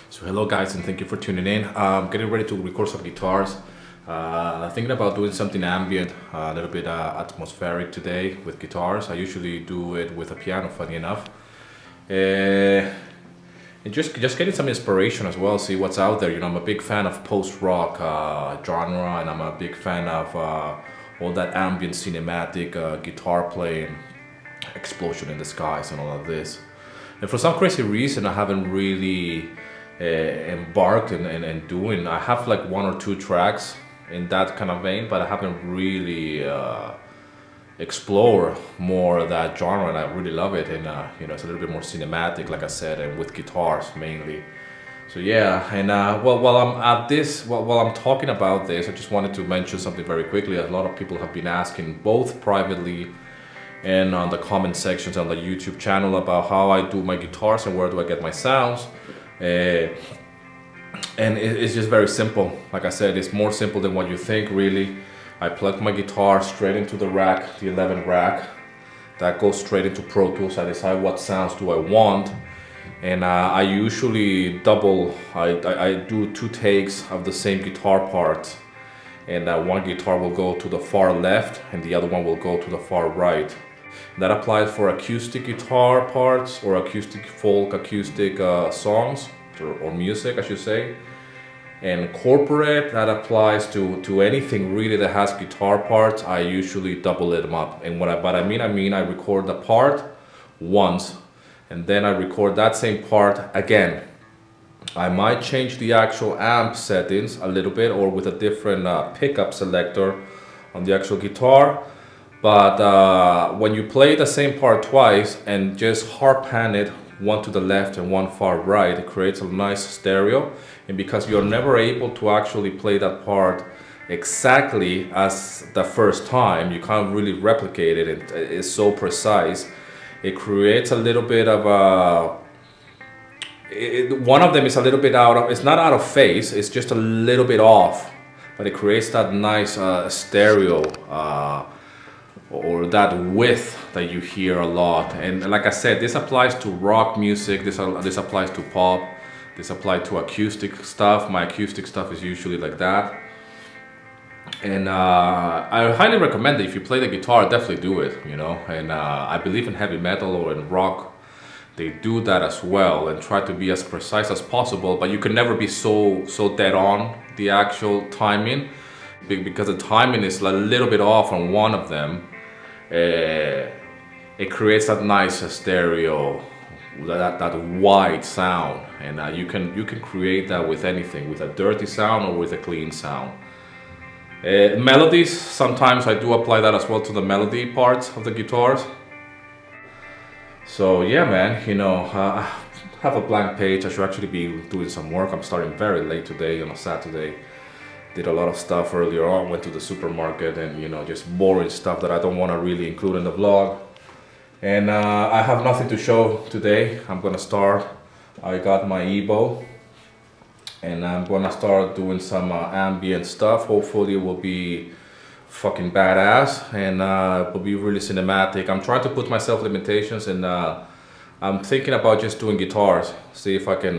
So hello guys, and thank you for tuning in. I'm getting ready to record some guitars. Thinking about doing something ambient, a little bit atmospheric today with guitars. I usually do it with a piano, funny enough. And just getting some inspiration as well, see what's out there. You know, I'm a big fan of post-rock genre, and I'm a big fan of all that ambient cinematic guitar playing, explosion in the skies and all of this. And for some crazy reason, I haven't really embarked in doing. I have like one or two tracks in that kind of vein, but I haven't really explored more of that genre, and I really love it. And you know, it's a little bit more cinematic, like I said, and with guitars mainly. So yeah, and well, while I'm talking about this, I just wanted to mention something very quickly. A lot of people have been asking, both privately and on the comment sections on the YouTube channel, about how I do my guitars and where do I get my sounds. And it's just very simple. Like I said, it's more simple than what you think, really. I plug my guitar straight into the rack, the 11 rack. That goes straight into Pro Tools. I decide what sounds do I want. And I usually double, I do 2 takes of the same guitar part. And one guitar will go to the far left and the other one will go to the far right. That applies for acoustic guitar parts or acoustic folk, acoustic songs or music, I should say. And corporate, that applies to anything really that has guitar parts. I usually double them up. And what I mean I record the part once and then I record that same part again. I might change the actual amp settings a little bit, or with a different pickup selector on the actual guitar. But when you play the same part twice and just hard pan it, one to the left and one far right, it creates a nice stereo. And because you're never able to actually play that part exactly as the first time, you can't really replicate it. It's so precise. It creates a little bit of a... one of them is a little bit out of... It's not out of phase, it's just a little bit off. But it creates that nice stereo or that width that you hear a lot. And like I said, this applies to rock music, this applies to pop, this applies to acoustic stuff. My acoustic stuff is usually like that. And I highly recommend that if you play the guitar, definitely do it, you know. And I believe in heavy metal or in rock, they do that as well and try to be as precise as possible, but you can never be so dead on the actual timing, because the timing is a little bit off on one of them. It creates that nice stereo, that wide sound, and you can create that with anything, with a dirty sound or with a clean sound. Melodies, sometimes I do apply that as well to the melody parts of the guitars. So yeah, man, you know, I have a blank page. I should actually be doing some work. I'm starting very late today on a Saturday. Did a lot of stuff earlier on, went to the supermarket, and you know, just boring stuff that I don't want to really include in the vlog. And I have nothing to show today. I'm gonna start. I got my EBO and I'm gonna start doing some ambient stuff. Hopefully it will be fucking badass and it will be really cinematic. I'm trying to put myself limitations, and I'm thinking about just doing guitars. See if I can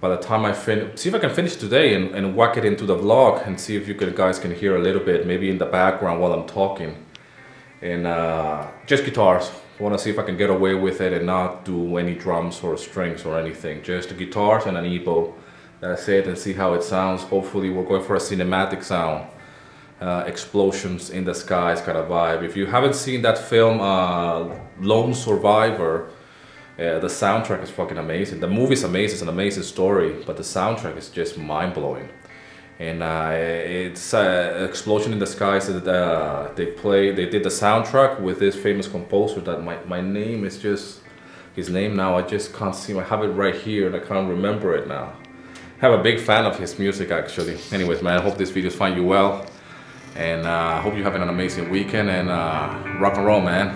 by the time I see if I can finish today and whack it into the vlog, and see if you guys can hear a little bit, maybe in the background while I'm talking. And just guitars. I want to see if I can get away with it and not do any drums or strings or anything. Just the guitars and an EBO. That's it, and see how it sounds. Hopefully we're going for a cinematic sound. Explosions in the skies kind of vibe. If you haven't seen that film, Lone Survivor, the soundtrack is fucking amazing. The movie is amazing, it's an amazing story, but the soundtrack is just mind-blowing. And it's Explosion in the Skies. They did the soundtrack with this famous composer that my name is just, his name now, I just can't see, I have it right here and I can't remember it now. I'm a big fan of his music actually. Anyways, man, I hope this videos find you well. And I hope you're having an amazing weekend, and rock and roll, man.